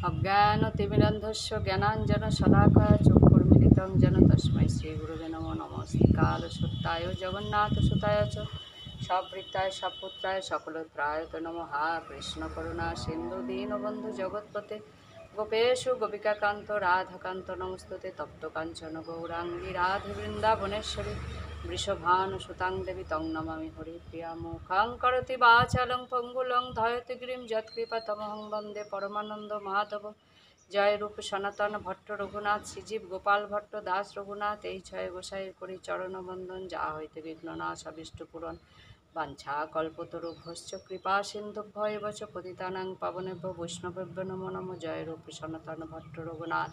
অজ্ঞানতিমিরন্ধস্য জ্ঞানাঞ্জনশলাকায় চক্ষুর্মিলিतं যেন তস্मै শ্রীগুরুবে নমো নমস্তে কালসুত্তায় জগন্নাথসুতায় চ সবৃত্তায় সপুত্রায় সকলোত্রায় তো নমো হা কৃষ্ণ করুণা সিন্ধু দীনবন্ধু জগৎপতে গোপেশু গোপিকাকান্ত রাধাকান্ত নমস্তুতে তপ্ত কাঞ্চন গৌরাঙ্গী রাধে বৃন্দাবনেশ্বরী বৃষভানুসুতাং দেবী তং নমামি হরিপ্রিয়া মুখাং করতি বাচালং পঙ্গুলং ধয়তি গিরিম যৎকৃপাতমহং বন্দে পরমানন্দ মাধব জয় রূপ সনাতন ভট্ট রঘুনাথ শ্রীজীব গোপাল ভট্ট দাস রঘুনাথ এই ছয় গোসাইয়ের করি চরণবন্দন যা হইতে বিঘ্ননাশ অভীষ্ট পূরণ বাঞ্ছা কল্পতরুভ্যশ্চ কৃপা সিন্ধুভ্য এব চ পতিতানাং পাবনেভ্য বৈষ্ণবেভ্য নমো নমো জয় রূপ সনাতন ভট্ট রঘুনাথ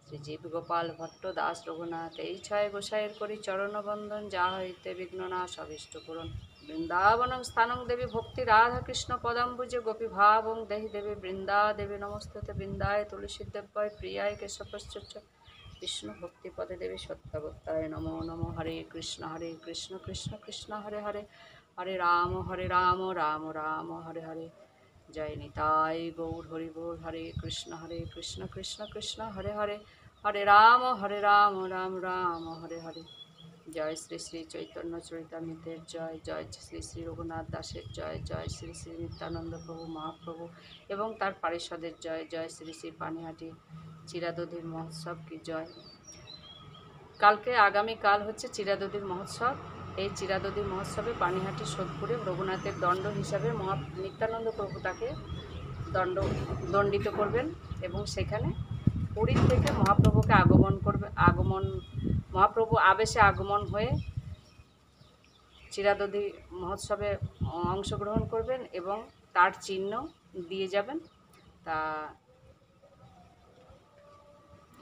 শ্রীজীব গোপাল ভট্ট দাস রঘুনাথ এই ছয় গোসাইয়ের করি চরণবন্দন যা হইতে বিঘ্ননাশ অভীষ্ট পূরণ বৃন্দাবনং স্থানং দেবী ভক্তি রাধা কৃষ্ণ পদাম্বুজে গোপী ভাবং দেহি দেবী বৃন্দা দেবী নমস্তুতে বৃন্দায় তুলসী দেব্যয় প্রিয়ায় কেশবশ্চ বিষ্ণু ভক্তি পদে দেবী সত্যবত্তায় নমো নমো হরে কৃষ্ণ কৃষ্ণ কৃষ্ণ হরে হরে হরে রাম রাম রাম হরে হরে জয় নিতাই গৌর হরি বল হরে কৃষ্ণ কৃষ্ণ কৃষ্ণ হরে হরে হরে রাম রাম রাম হরে হরে জয় শ্রী শ্রী চৈতন্য চরিতামৃতের জয় জয় শ্রী শ্রী রঘুনাথ দাসের জয় জয় শ্রী শ্রী নিত্যানন্দ প্রভু মহাপ্রভু এবং তার পারিষদের জয় জয় শ্রী শ্রী পানিহাটি চিরাদধির মহোৎসব কি জয়। কালকে আগামীকাল হচ্ছে চিরাদধির মহোৎসব। এই চিরাদধির মহোৎসবে পানিহাটি সোদপুরে রঘুনাথের দণ্ড হিসাবে নিত্যানন্দ প্রভু তাকে দণ্ডিত করবেন এবং সেখানে পুরীর থেকে মহাপ্রভুকে মহাপ্রভু আবেশে আগমন হয়ে চিরাদধি মহোৎসবে অংশগ্রহণ করবেন এবং তার চিহ্ন দিয়ে যাবেন। তা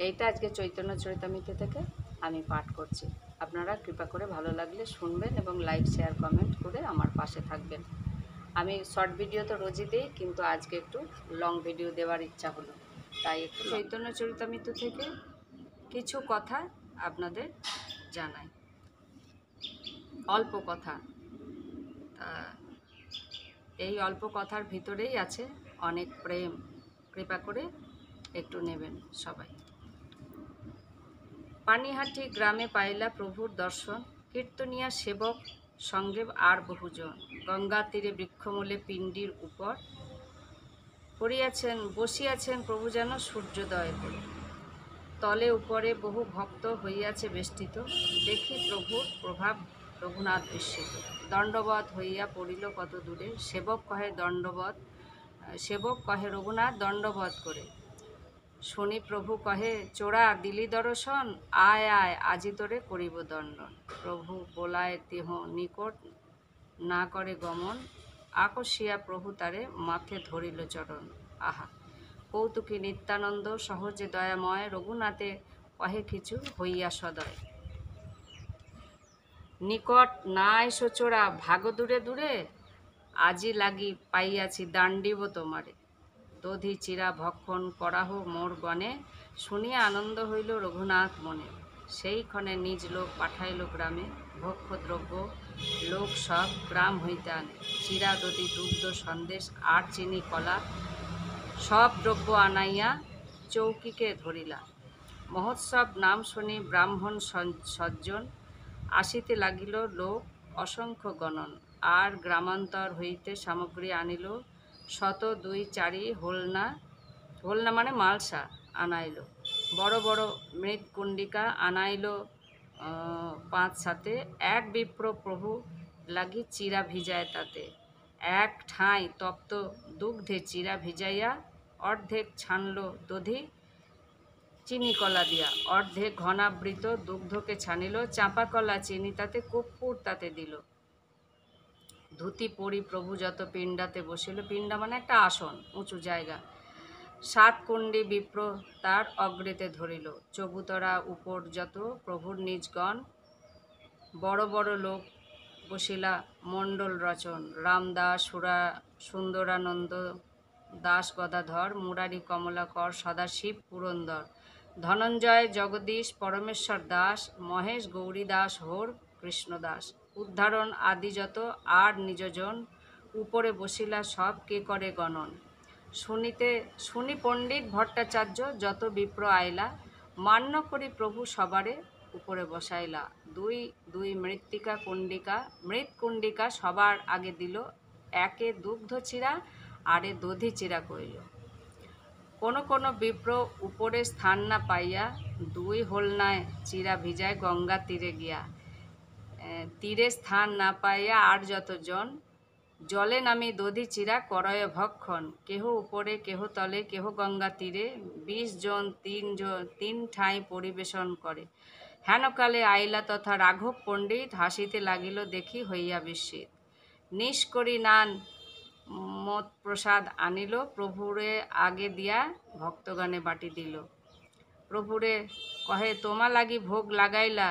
এইটা আজকে চৈতন্য চরিতামৃত থেকে আমি পাঠ করছি। আপনারা কৃপা করে ভালো লাগলে শুনবেন এবং লাইক শেয়ার কমেন্ট করে আমার পাশে থাকবেন। আমি শর্ট ভিডিও তো রোজই দিই, কিন্তু আজকে একটু লং ভিডিও দেওয়ার ইচ্ছা হলো, তাই একটু চৈতন্য চরিতামৃত থেকে কিছু কথা আপনাদের জানাই। অল্প কথা, এই অল্প কথার ভিতরেই আছে অনেক প্রেম। কৃপা করে একটু নেবেন সবাই। পানিহাটি গ্রামে পাইলা প্রভুর দর্শন, কীর্তনিয়া সেবক সঙ্গে আর বহুজন। গঙ্গা তীরে বৃক্ষমূলে পিণ্ডির উপর বসিয়াছেন প্রভু যেন সূর্যোদয় করে। তলে উপরে বহু ভক্ত হইয়াছে বেষ্টিত, দেখি প্রভুর প্রভাব রঘুনাথ বিস্মিত। দণ্ডবৎ হইয়া পড়িল কত দূরে, সেবক কহে রঘুনাথ দণ্ডবৎ করে। শুনি প্রভু কহে চোরা দিলি দর্শন, আয় আয় আজি তোরে করিব দণ্ডন। প্রভু বোলায় দেহ নিকট না করে গমন, আকর্ষিয়া প্রভু তারে মাথে ধরিল চরণ। আহা কৌতুকী নিত্যানন্দ সহজে দয়াময়, রঘুনাথে কহে কিছু হইয়া সদয়। নিকট না এসো চোরা ভাগ দূরে দূরে, আজি লাগি পাইয়াছি দাণ্ডিব তোমারে। দধি চিরা ভক্ষণ করাহ মোর গণে, শুনিয়া আনন্দ হইল রঘুনাথ মনে। সেই ক্ষণে নিজ লোক পাঠাইল গ্রামে, ভক্ষ দ্রব্য লোক সব গ্রাম হইতে আনে। চিরা দধি দুগ্ধ সন্দেশ আর চিনি কলা, সব দ্রব্য আনাইয়া চৌকিকে ধরিলা। মহোৎসব নাম শুনি ব্রাহ্মণ সজ্জন, আসিতে লাগিল লোক অসংখ্য গণন। আর গ্রামান্তর হইতে সামগ্রী আনিল, শত দুই চারি হোলনা মানে মালসা আনাইল। বড় বড় মৃৎকুণ্ডিকা আনাইল 5-7। এক বিপ্র প্রভু লাগি চিরা ভিজায় তাতে, এক ঠাঁই তপ্ত দুগ্ধে চিরা ভিজাইয়া, অর্ধেক ছানল দধি চিনি কলা দিয়া, অর্ধেক ঘনাবৃত দুগ্ধকে ছানিল, চাঁপা কলা চিনি তাতে কর্পূর তাতে দিল। ধুতি পরি প্রভু যত পিণ্ডাতে বসিল, পিণ্ডা মানে একটা আসন, উঁচু জায়গা। 7 কুণ্ডী বিপ্র তার অগ্রেতে ধরিল, চবুতরা উপর যত প্রভুর নিজগণ। বড় বড় লোক বসিলা মণ্ডল রচন, রামদাস সুন্দরানন্দ দাস গদাধর, মুরারি কমলাকর সদাশিব পুরন্দর, ধনঞ্জয় জগদীশ পরমেশ্বর দাস, মহেশ গৌরী দাস হোর কৃষ্ণদাস। উদ্ধারণ আদি যত আর নিজজন, উপরে বসিলা সব কে করে গণন। শুনি পণ্ডিত ভট্টাচার্য যত বিপ্র আইলা, মান্য করি প্রভু সবারে উপরে বসাইলা। দুই দুই মৃৎকুণ্ডিকা সবার আগে দিল, একে দুগ্ধ চিরা আরে দধি চিরা কইল। কোনো বিপ্র উপরে স্থান না পাইয়া, দুই হোলনায় চিরা ভিজায় গঙ্গা তীরে গিয়া। তীরে স্থান না পাইয়া আর যতজন, জলে নামি দধি চিরা করয় ভক্ষণ। কেহ উপরে, কেহ তলে, কেহ গঙ্গা তীরে, 20 জন তিন ঠাঁই পরিবেশন করে। হেনকালে আইলা তথা রাঘব পণ্ডিত, হাসিতে লাগিল দেখি হইয়া বিস্মিত। নিষ্করি নান মত প্রসাদ আনিল, প্রভুরে আগে দিয়া ভক্তগণে বাটি দিল। প্রভুরে কহে তোমা লাগি ভোগ লাগাইলা,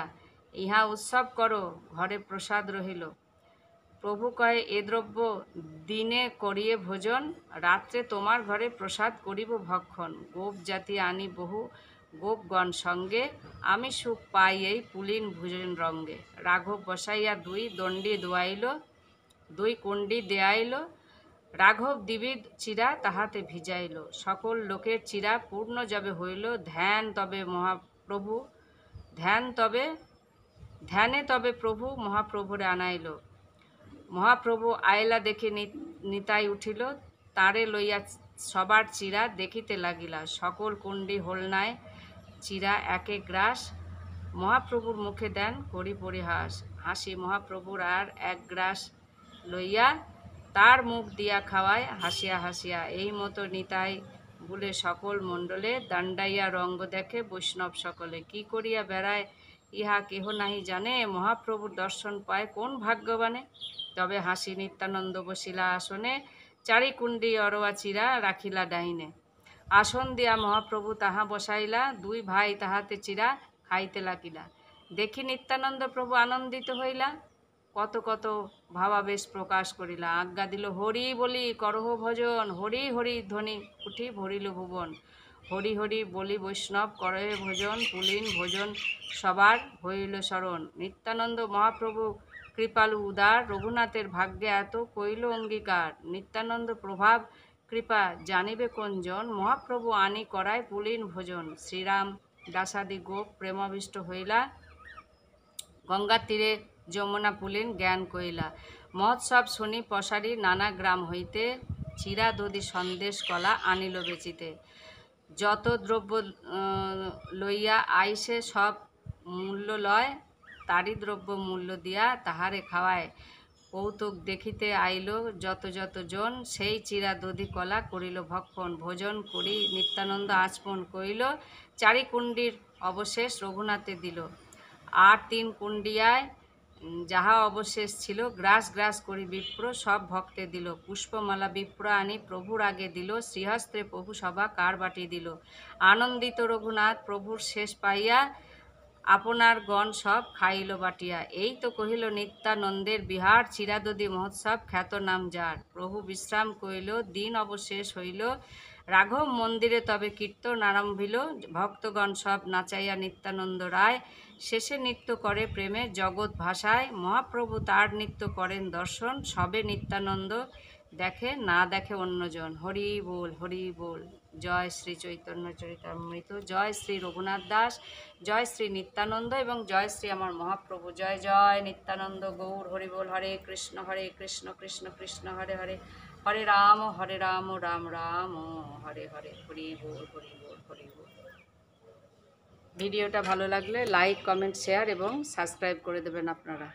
ইহা উৎসব করো, ঘরে প্রসাদ রহিল। প্রভু কহে এ দ্রব্য দিনে করিয়ে ভোজন, রাত্রে তোমার ঘরে প্রসাদ করিব ভক্ষণ। গোপ জাতি আনি বহু গোপগণ সঙ্গে, আমি সুখ পাই এই পুলিন ভোজন রঙ্গে। রাঘব বসাইয়া দুই কুণ্ডি দেয়াইল, রাঘব দ্বিবিধ চিরা তাহাতে ভিজাইল। সকল লোকের চিরা পূর্ণ যবে হইল, ধ্যানে তবে প্রভু মহাপ্রভুরে আনাইল। মহাপ্রভু আইলা দেখে নিতাই উঠিল, তাঁরে লইয়া সবার চিরা দেখিতে লাগিলা। সকল কুণ্ডি হোলনায় চিরা একে গ্রাস, মহাপ্রভুর মুখে দেন করি পরিহাস। হাসি মহাপ্রভুর আর এক গ্রাস লইয়া, তার মুখ দিয়া খাওয়ায় হাসিয়া হাসিয়া। এই মতো নিতাই বলে সকল মণ্ডলে, দাণ্ডাইয়া রঙ্গ দেখে বৈষ্ণব সকলে। কি করিয়া বেড়ায় ইহা কেহ নাহি জানে, মহাপ্রভুর দর্শন পায় কোন ভাগ্যবানে। তবে হাসি নিত্যানন্দ বসিলা আসনে, চারিকুণ্ডি অরোয়া চিরা রাখিলা ডাইনে। আসন দিয়া মহাপ্রভু তাহা বসাইলা, দুই ভাই তাহাতে চিরা খাইতে লাগিলা। দেখি নিত্যানন্দ প্রভু আনন্দিত হইলা, কত ভাবাবেশ প্রকাশ করিলা। আজ্ঞা দিল হরি বলি করহ ভজন, হরি হরি ধ্বনি উঠি ভরিল ভুবন। হরি হরি বলি বৈষ্ণব করহে ভোজন, পুলিন ভোজন সবার হইল শরণ। নিত্যানন্দ মহাপ্রভু কৃপালু উদার, রঘুনাথের ভাগ্যে এত কইল অঙ্গীকার। নিত্যানন্দ প্রভাব কৃপা জানিবে কোনজন, মহাপ্রভু আনি করায় পুলিন ভোজন। শ্রীরাম দাসাদি গোপ প্রেমাবিষ্ট হইলা, গঙ্গার তীরে যমুনা পুলিন জ্ঞান কইলা। মহোৎসব শুনি পশারি নানা গ্রাম হইতে, চিরা দধি সন্দেশ কলা আনিল বেচিতে। যত দ্রব্য লইয়া আইসে সব মূল্য লয়, তারই দ্রব্য মূল্য দিয়া তাহারে খাওয়ায়। কৌতুক দেখিতে আইল যত জন, সেই চিরা দধি কলা করিল ভক্ষণ। ভোজন করি নিত্যানন্দ আচমন কইল, চারিকুণ্ডির অবশেষ রঘুনাথে দিল। আর 3 কুণ্ডিয়ায় যাহা অবশেষ ছিল, গ্রাস করি বিপ্র সব ভক্তে দিল। পুষ্পমালা বিপ্র আনি প্রভুর আগে দিল, শ্রীহস্তে প্রভু সভা কার বাটি দিল। আনন্দিত রঘুনাথ প্রভুর শেষ পাইয়া, আপনার গণ সব খাইল বাটিয়া। এই তো কহিল নিত্যানন্দের বিহার, চিরাদধি মহোৎসব খ্যাত নাম যার। প্রভু বিশ্রাম কইল, দিন অবশেষ হইল, রাঘব মন্দিরে তবে কীর্তন আরম্ভিল। ভক্তগণ সব নাচাইয়া নিত্যানন্দ রায়, শেষে নৃত্য করে প্রেমে জগৎ ভাষায়। মহাপ্রভু তার নৃত্য করেন দর্শন, সবে নিত্যানন্দ দেখে না দেখে অন্যজন। হরি বল হরি বল। জয় শ্রী চৈতন্য চরিতামৃত, জয় শ্রী রঘুনাথ দাস, জয় শ্রী নিত্যানন্দ এবং জয় শ্রী আমার মহাপ্রভু। জয় জয় নিত্যানন্দ গৌর হরি বল। হরে কৃষ্ণ কৃষ্ণ কৃষ্ণ হরে হরে, হরে রাম রাম রাম হরে হরে। হরি বল হরি বল হরি বল। ভিডিওটা ভালো লাগলে লাইক কমেন্ট শেয়ার এবং সাবস্ক্রাইব করে দেবেন আপনারা।